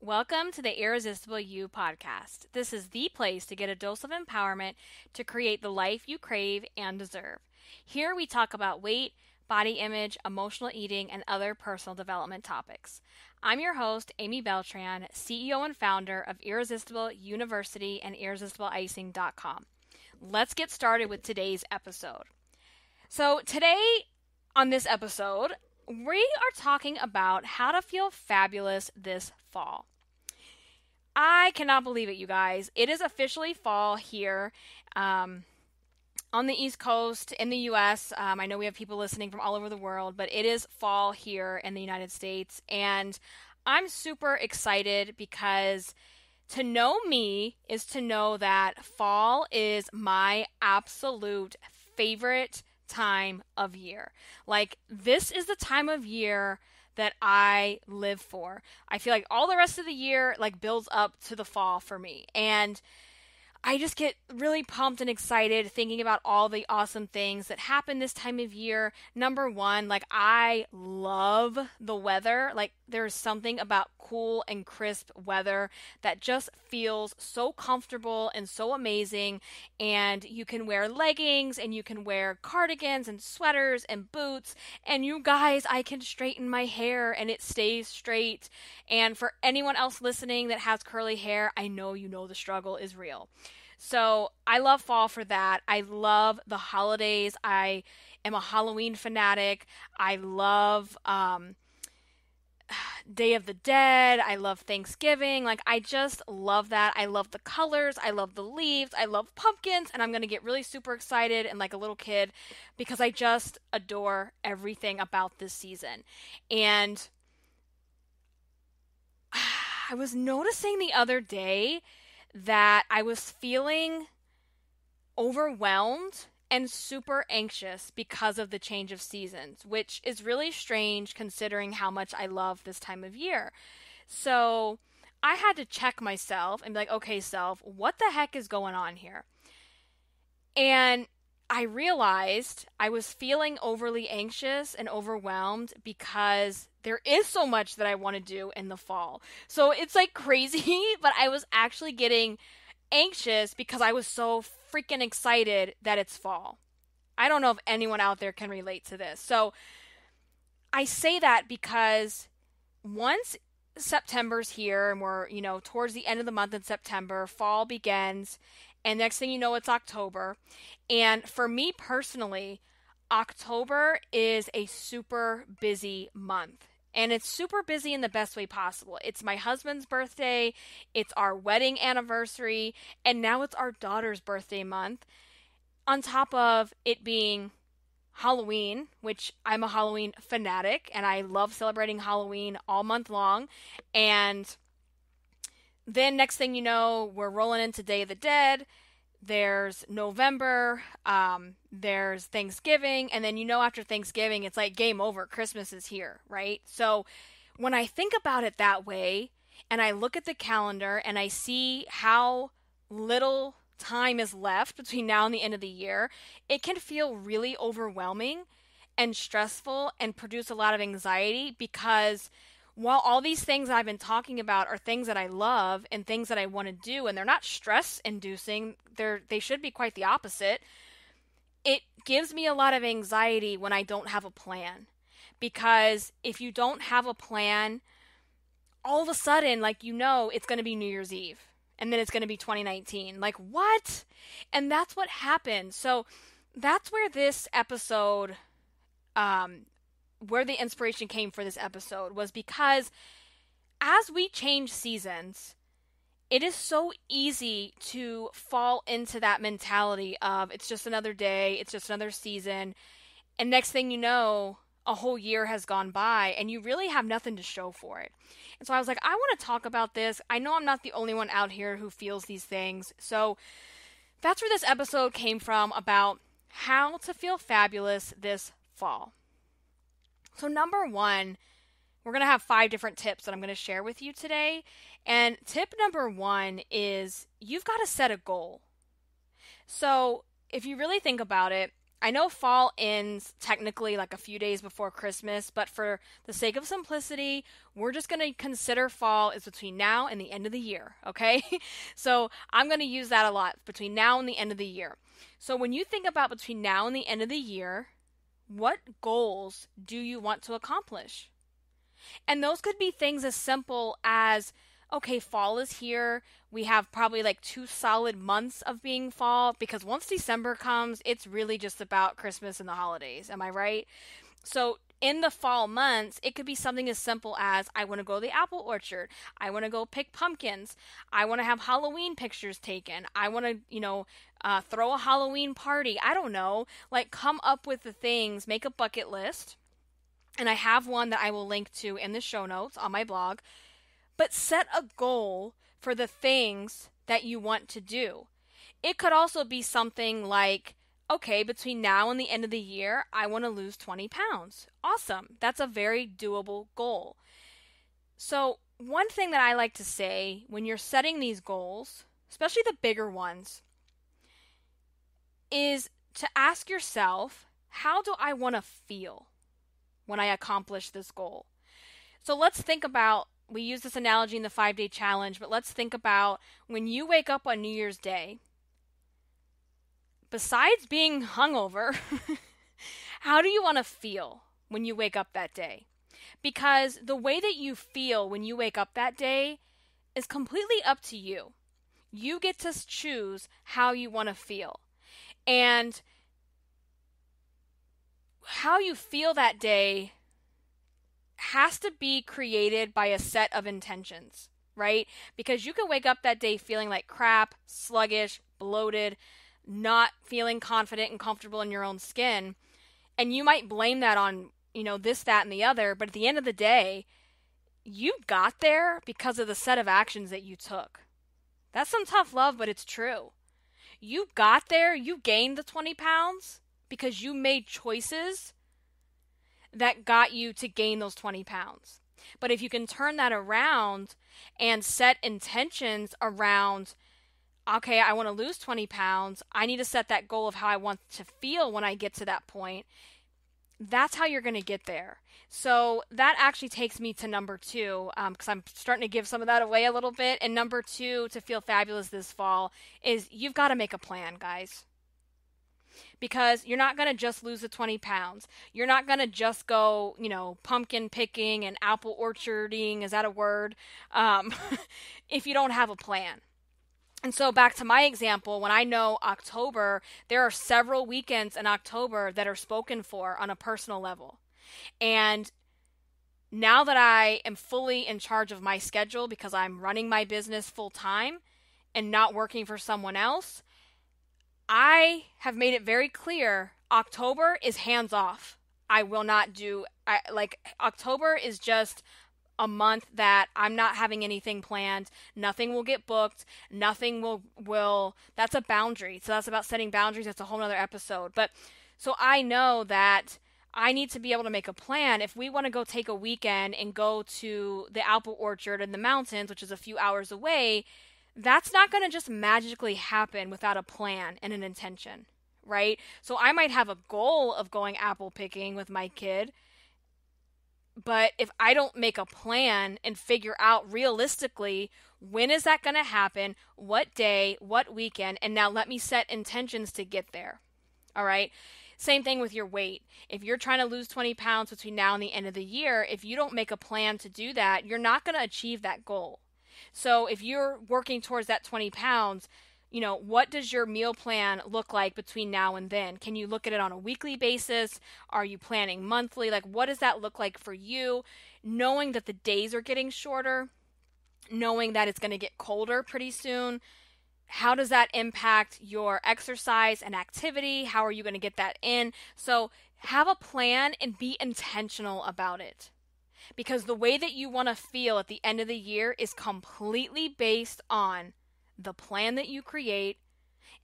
Welcome to the Irresistible You podcast. This is the place to get a dose of empowerment to create the life you crave and deserve. Here we talk about weight, body image, emotional eating, and other personal development topics. I'm your host, Amy Beltran, CEO and founder of Irresistible University and IrresistibleIcing.com. Let's get started with today's episode. So today on this episode, we are talking about how to feel fabulous this fall. I cannot believe it, you guys. It is officially fall here on the East Coast in the U.S. I know we have people listening from all over the world, but it is fall here in the United States. And I'm super excited because to know me is to know that fall is my absolute favorite time of year. Like, this is the time of year that I live for. I feel like all the rest of the year builds up to the fall for me. And I just get really pumped and excited thinking about all the awesome things that happen this time of year. Number one, I love the weather. There's something about cool and crisp weather that just feels so comfortable and so amazing. And you can wear leggings and you can wear cardigans and sweaters and boots. And you guys, I can straighten my hair and it stays straight. And for anyone else listening that has curly hair, I know you know the struggle is real. So I love fall for that. I love the holidays. I am a Halloween fanatic. I love Day of the Dead. I love Thanksgiving. I just love that. I love the colors. I love the leaves. I love pumpkins. And I'm going to get really super excited and like a little kid because I just adore everything about this season. And I was noticing the other day that I was feeling overwhelmed and super anxious because of the change of seasons, which is really strange considering how much I love this time of year. So I had to check myself and be like, okay, self, what the heck is going on here? And I realized I was feeling overly anxious and overwhelmed because there is so much that I want to do in the fall. So it's crazy, but I was actually getting anxious because I was so freaking excited that it's fall. I don't know if anyone out there can relate to this. So I say that because once September's here and we're, towards the end of the month in September, fall begins. And next thing you know, it's October. And for me personally, October is a super busy month. And it's super busy in the best way possible. It's my husband's birthday, it's our wedding anniversary, and now it's our daughter's birthday month. On top of it being Halloween, which I'm a Halloween fanatic, and I love celebrating Halloween all month long. And then next thing you know, we're rolling into Day of the Dead. There's November, there's Thanksgiving, and then after Thanksgiving, it's game over. Christmas is here, right? So when I think about it that way, and I look at the calendar and I see how little time is left between now and the end of the year, it can feel really overwhelming and stressful and produce a lot of anxiety because while all these things I've been talking about are things that I love and things that I want to do, and they're not stress-inducing, they should be quite the opposite, it gives me a lot of anxiety when I don't have a plan. Because if you don't have a plan, all of a sudden, it's going to be New Year's Eve. And then it's going to be 2019. What? And that's what happened. So that's where this episode where the inspiration came for this episode was because as we change seasons, it is so easy to fall into that mentality of it's just another day, it's just another season, and next thing you know, a whole year has gone by and you really have nothing to show for it. And so I was like, I want to talk about this. I know I'm not the only one out here who feels these things. So that's where this episode came from, about how to feel fabulous this fall. So number one, we're going to have 5 different tips that I'm going to share with you today. And tip number 1 is you've got to set a goal. So if you really think about it, I know fall ends technically like a few days before Christmas, but for the sake of simplicity, we're just going to consider fall is between now and the end of the year, okay? So I'm going to use that a lot, between now and the end of the year. So when you think about between now and the end of the year, what goals do you want to accomplish? And those could be things as simple as, okay, fall is here. We have probably like 2 solid months of being fall, because once December comes, it's really just about Christmas and the holidays. Am I right? So in the fall months, it could be something as simple as, I want to go to the apple orchard. I want to go pick pumpkins. I want to have Halloween pictures taken. I want to, throw a Halloween party. I don't know. Like, come up with the things, make a bucket list. And I have one that I will link to in the show notes on my blog. But set a goal for the things that you want to do. It could also be something like, okay, between now and the end of the year, I want to lose 20 pounds. Awesome. That's a very doable goal. So, one thing that I like to say when you're setting these goals, especially the bigger ones, is to ask yourself, how do I want to feel when I accomplish this goal? So let's think about, we use this analogy in the 5-day challenge, but let's think about when you wake up on New Year's Day, besides being hungover, how do you want to feel when you wake up that day? Because the way that you feel when you wake up that day is completely up to you. You get to choose how you want to feel. And how you feel that day has to be created by a set of intentions, right? Because you can wake up that day feeling like crap, sluggish, bloated, not feeling confident and comfortable in your own skin. And you might blame that on, this, that, and the other. But at the end of the day, you got there because of the set of actions that you took. That's some tough love, but it's true. You got there, you gained the 20 pounds because you made choices that got you to gain those 20 pounds. But if you can turn that around and set intentions around, okay, I want to lose 20 pounds. I need to set that goal of how I want to feel when I get to that point. That's how you're going to get there. So that actually takes me to number 2, because I'm starting to give some of that away a little bit. And number 2, to feel fabulous this fall, is you've got to make a plan, guys. Because you're not going to just lose the 20 pounds. You're not going to just go, pumpkin picking and apple orcharding, is that a word? If you don't have a plan. And so back to my example, when I know October, there are several weekends in October that are spoken for on a personal level. And now that I am fully in charge of my schedule because I'm running my business full time and not working for someone else, I have made it very clear October is hands off. I will not do, October is just a month that I'm not having anything planned. Nothing will get booked. Nothing will, that's a boundary. So that's about setting boundaries. That's a whole other episode. But so I know that I need to be able to make a plan. If we want to go take a weekend and go to the apple orchard in the mountains, which is a few hours away, that's not going to just magically happen without a plan and an intention, right? So I might have a goal of going apple picking with my kid, but if I don't make a plan and figure out realistically, when is that going to happen, what day, what weekend, and now let me set intentions to get there, all right? Same thing with your weight. If you're trying to lose 20 pounds between now and the end of the year, if you don't make a plan to do that, you're not going to achieve that goal. So if you're working towards that 20 pounds, what does your meal plan look like between now and then? Can you look at it on a weekly basis? Are you planning monthly? What does that look like for you? Knowing that the days are getting shorter, knowing that it's going to get colder pretty soon, how does that impact your exercise and activity? How are you going to get that in? So have a plan and be intentional about it. Because the way that you want to feel at the end of the year is completely based on the plan that you create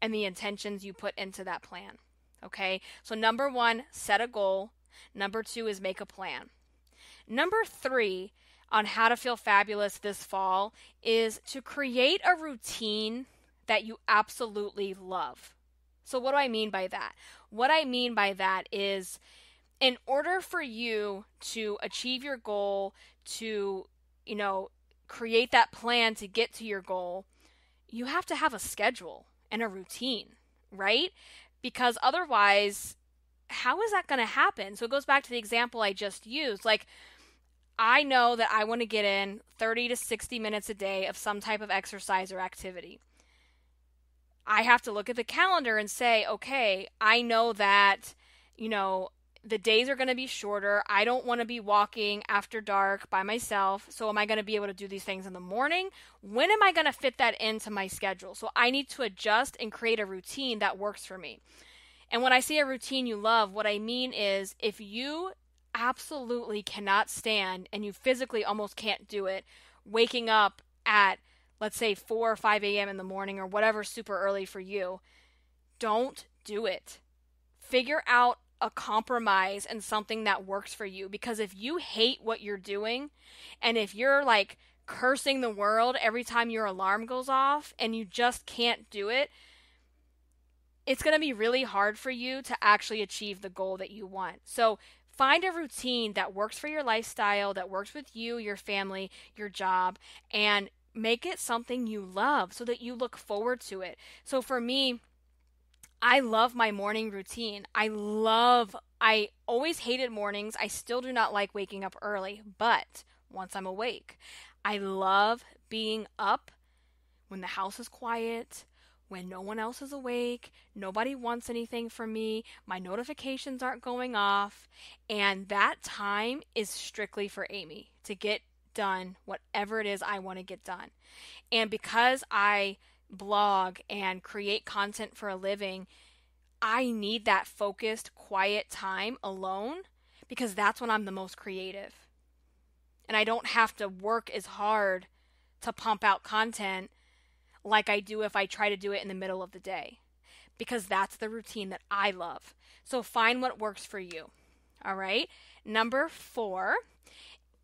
and the intentions you put into that plan. Okay? So number 1, set a goal. Number 2 is make a plan. Number 3 on how to feel fabulous this fall is to create a routine that you absolutely love. So what do I mean by that? What I mean by that is, in order for you to achieve your goal, to, you know, create that plan to get to your goal, you have to have a schedule and a routine, right? Because otherwise, how is that going to happen? So it goes back to the example I just used. Like, I know that I want to get in 30 to 60 minutes a day of some type of exercise or activity. I have to look at the calendar and say, okay, I know that, you know, the days are going to be shorter. I don't want to be walking after dark by myself. So am I going to be able to do these things in the morning? When am I going to fit that into my schedule? So I need to adjust and create a routine that works for me. And when I say a routine you love, what I mean is, if you absolutely cannot stand, and you physically almost can't do it, waking up at, let's say, 4 or 5 a.m. in the morning, or whatever super early for you, don't do it. Figure out a compromise and something that works for you. Because if you hate what you're doing, and if you're like cursing the world every time your alarm goes off and you just can't do it, it's going to be really hard for you to actually achieve the goal that you want. So find a routine that works for your lifestyle, that works with you, your family, your job, and make it something you love so that you look forward to it. So for me, I love my morning routine. I always hated mornings. I still do not like waking up early, but once I'm awake, I love being up when the house is quiet, when no one else is awake, nobody wants anything from me, my notifications aren't going off, and that time is strictly for Amy to get done whatever it is I want to get done. And because I blog and create content for a living, I need that focused, quiet time alone, because that's when I'm the most creative. And I don't have to work as hard to pump out content like I do if I try to do it in the middle of the day, because that's the routine that I love. So find what works for you. All right. Number 4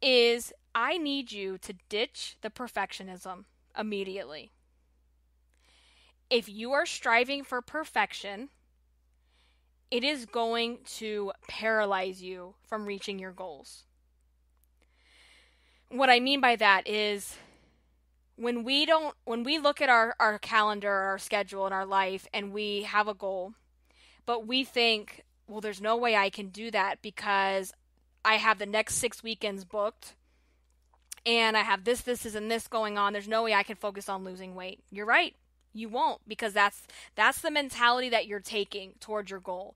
is, I need you to ditch the perfectionism immediately. If you are striving for perfection, it is going to paralyze you from reaching your goals. What I mean by that is, when we look at our calendar, our schedule, and our life, and we have a goal, but we think, well, there's no way I can do that because I have the next 6 weekends booked, and I have this, and this going on. There's no way I can focus on losing weight. You're right. You won't, because that's the mentality that you're taking towards your goal.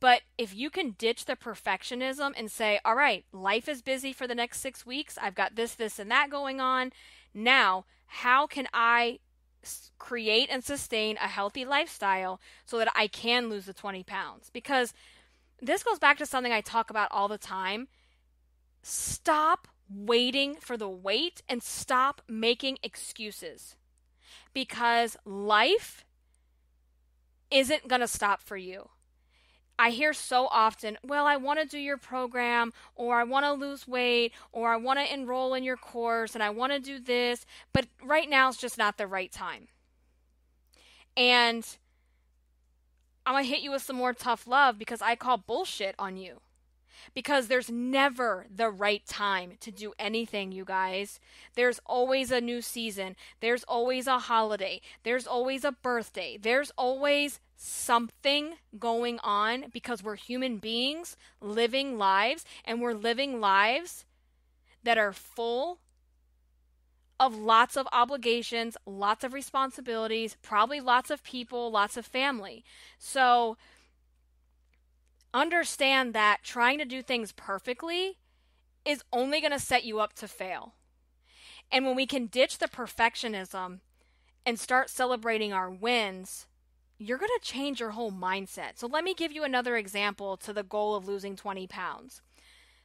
But if you can ditch the perfectionism and say, all right, life is busy for the next 6 weeks. I've got this, and that going on. Now, how can I create and sustain a healthy lifestyle so that I can lose the 20 pounds? Because this goes back to something I talk about all the time. Stop waiting for the weight and stop making excuses. Because life isn't going to stop for you. I hear so often, well, I want to do your program, or I want to lose weight, or I want to enroll in your course, and I want to do this, but right now it's just not the right time. And I'm going to hit you with some more tough love, because I call bullshit on you. Because there's never the right time to do anything, you guys. There's always a new season. There's always a holiday. There's always a birthday. There's always something going on, because we're human beings living lives, and we're living lives that are full of lots of obligations, lots of responsibilities, probably lots of people, lots of family. So understand that trying to do things perfectly is only going to set you up to fail. And when we can ditch the perfectionism and start celebrating our wins, you're going to change your whole mindset. So let me give you another example to the goal of losing 20 pounds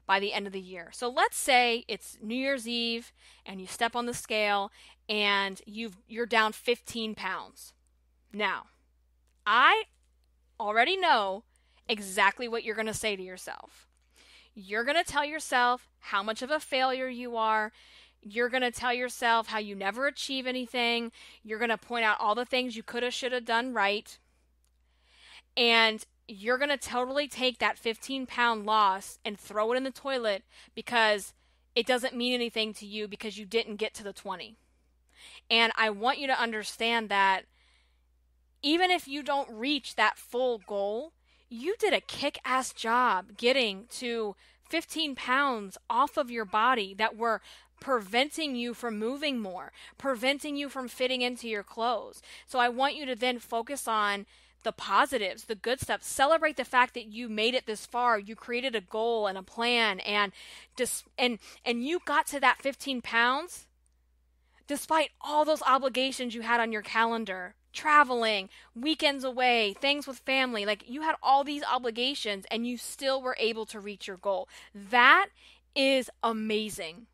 by the end of the year. So let's say it's New Year's Eve and you step on the scale and you're down 15 pounds. Now, I already know exactly what you're going to say to yourself. You're going to tell yourself how much of a failure you are. You're going to tell yourself how you never achieve anything. You're going to point out all the things you could have, should have done right. And you're going to totally take that 15-pound loss and throw it in the toilet because it doesn't mean anything to you because you didn't get to the 20. And I want you to understand that even if you don't reach that full goal, you did a kick-ass job getting to 15 pounds off of your body that were preventing you from moving more, preventing you from fitting into your clothes. So I want you to then focus on the positives, the good stuff. Celebrate the fact that you made it this far. You created a goal and a plan, and you got to that 15 pounds despite all those obligations you had on your calendar. Traveling, weekends away, things with family. Like, you had all these obligations and you still were able to reach your goal. That is amazing.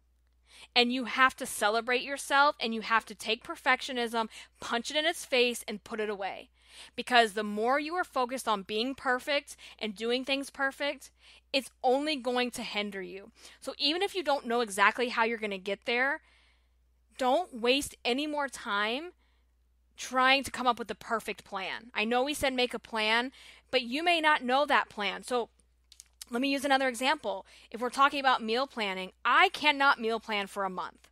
And you have to celebrate yourself, and you have to take perfectionism, punch it in its face, and put it away. Because the more you are focused on being perfect and doing things perfect, it's only going to hinder you. So even if you don't know exactly how you're going to get there, don't waste any more time trying to come up with the perfect plan. I know we said make a plan, but you may not know that plan. So let me use another example. If we're talking about meal planning, I cannot meal plan for a month,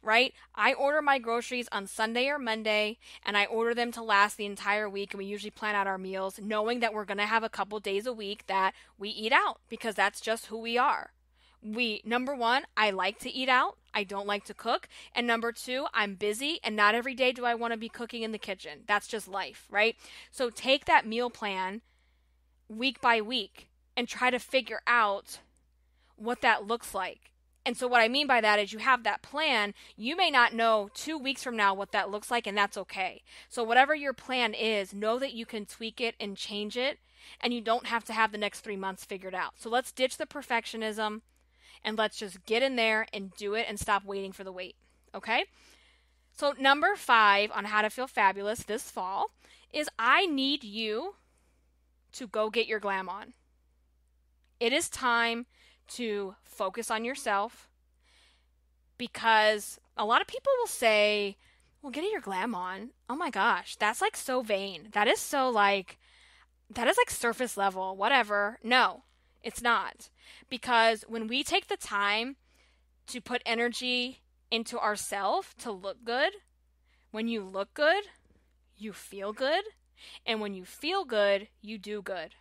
right? I order my groceries on Sunday or Monday, and I order them to last the entire week, and we usually plan out our meals knowing that we're going to have a couple days a week that we eat out because that's just who we are. Number one, I like to eat out. I don't like to cook. And number two, I'm busy, and not every day do I want to be cooking in the kitchen. That's just life, right? So take that meal plan week by week and try to figure out what that looks like. And so what I mean by that is you have that plan. You may not know 2 weeks from now what that looks like, and that's okay. So whatever your plan is, know that you can tweak it and change it, and you don't have to have the next 3 months figured out. So let's ditch the perfectionism, and let's just get in there and do it and stop waiting for the wait. Okay? So number 5 on how to feel fabulous this fall is I need you to go get your glam on. It is time to focus on yourself, because a lot of people will say, well, getting your glam on, oh my gosh, that's like so vain. That is like surface level, whatever. No, it's not. Because when we take the time to put energy into ourselves to look good, when you look good, you feel good. And when you feel good, you do good.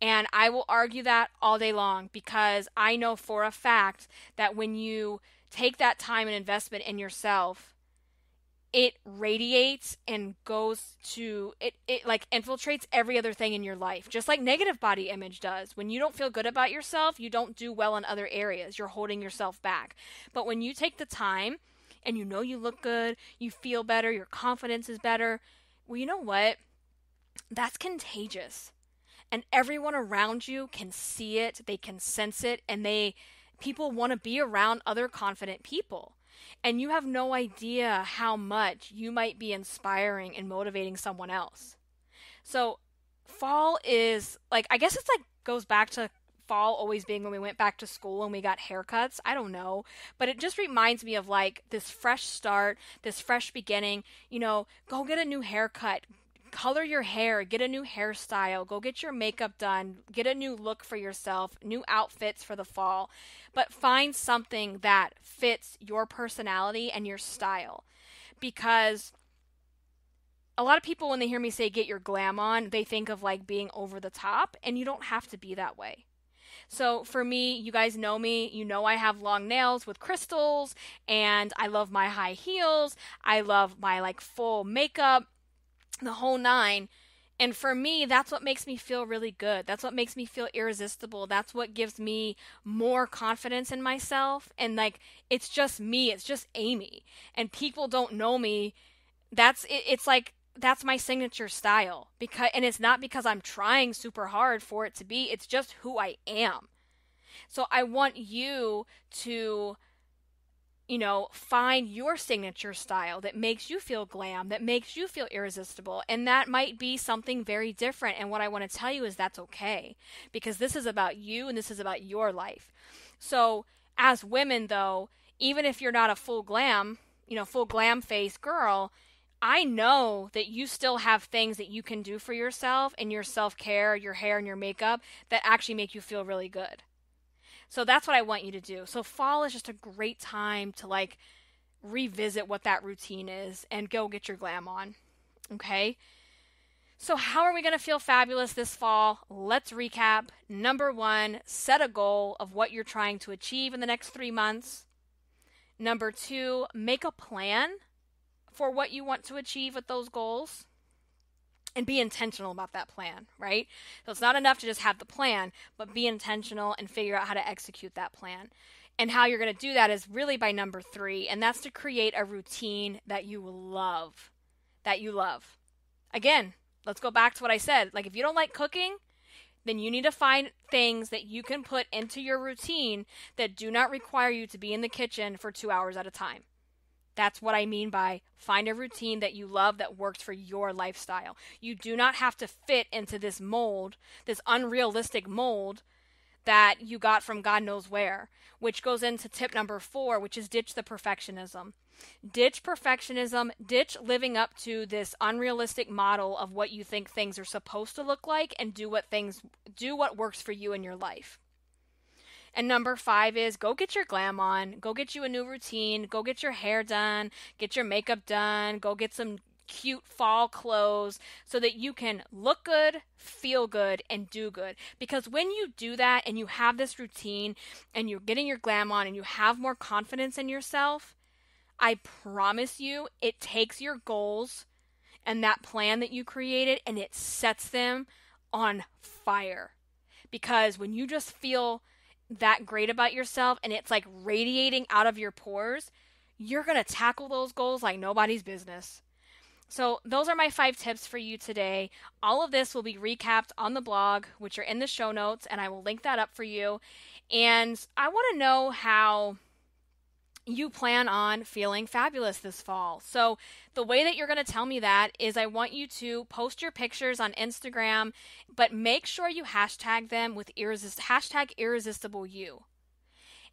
And I will argue that all day long, because I know for a fact that when you take that time and investment in yourself, it radiates and goes to, it like infiltrates every other thing in your life, just like negative body image does. When you don't feel good about yourself, you don't do well in other areas. You're holding yourself back. But when you take the time and you know you look good, you feel better, your confidence is better, well, you know what? That's contagious. And everyone around you can see it, they can sense it, and people want to be around other confident people. And you have no idea how much you might be inspiring and motivating someone else. So fall is like, I guess it's like goes back to fall always being when we went back to school and we got haircuts. I don't know. But it just reminds me of like this fresh start, this fresh beginning. You know, go get a new haircut. Color your hair, get a new hairstyle, go get your makeup done, get a new look for yourself, new outfits for the fall. But find something that fits your personality and your style. Because a lot of people, when they hear me say get your glam on, they think of like being over the top, and you don't have to be that way. So for me, you guys know me, you know I have long nails with crystals, and I love my high heels, I love my like full makeup, the whole nine. And for me, that's what makes me feel really good. That's what makes me feel irresistible. That's what gives me more confidence in myself. And like, it's just me. It's just Amy. And people don't know me. It's like, that's my signature style. And it's not because I'm trying super hard for it to be. It's just who I am. So I want you to, find your signature style that makes you feel glam, that makes you feel irresistible. And that might be something very different. And what I want to tell you is that's okay, because this is about you and this is about your life. So as women, though, even if you're not a full glam face girl, I know that you still have things that you can do for yourself and your self-care, your hair and your makeup that actually make you feel really good. So that's what I want you to do. So fall is just a great time to like revisit what that routine is and go get your glam on. Okay? So how are we going to feel fabulous this fall? Let's recap. Number 1, set a goal of what you're trying to achieve in the next 3 months. Number 2, make a plan for what you want to achieve with those goals. And be intentional about that plan, right? So it's not enough to just have the plan, but be intentional and figure out how to execute that plan. And how you're going to do that is really by number 3, and that's to create a routine that you love. That you love. Again, let's go back to what I said. Like, if you don't like cooking, then you need to find things that you can put into your routine that do not require you to be in the kitchen for 2 hours at a time. That's what I mean by find a routine that you love that works for your lifestyle. You do not have to fit into this mold, this unrealistic mold that you got from God knows where, which goes into tip number 4, which is ditch the perfectionism. Ditch perfectionism, ditch living up to this unrealistic model of what you think things are supposed to look like, and do what works for you in your life. And number 5 is go get your glam on, go get you a new routine, go get your hair done, get your makeup done, go get some cute fall clothes so that you can look good, feel good, and do good. Because when you do that and you have this routine and you're getting your glam on and you have more confidence in yourself, I promise you it takes your goals and that plan that you created and it sets them on fire. Because when you just feel that great about yourself and it's like radiating out of your pores, you're going to tackle those goals like nobody's business. So those are my 5 tips for you today. All of this will be recapped on the blog, which are in the show notes, and I will link that up for you. And I want to know how you plan on feeling fabulous this fall. So the way that you're going to tell me that is I want you to post your pictures on Instagram, but make sure you hashtag them with hashtag irresistible you.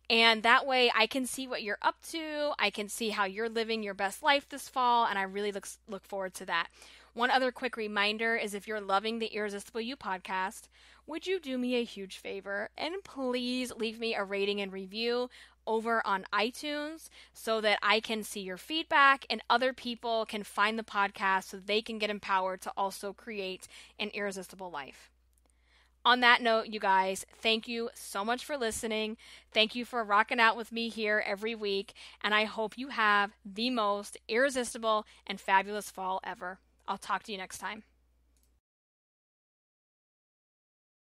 And that way I can see what you're up to. I can see how you're living your best life this fall, and I really look forward to that. One other quick reminder is if you're loving the Irresistible You podcast, would you do me a huge favor and please leave me a rating and review over on iTunes so that I can see your feedback and other people can find the podcast so they can get empowered to also create an irresistible life. On that note, you guys, thank you so much for listening. Thank you for rocking out with me here every week, and I hope you have the most irresistible and fabulous fall ever. I'll talk to you next time.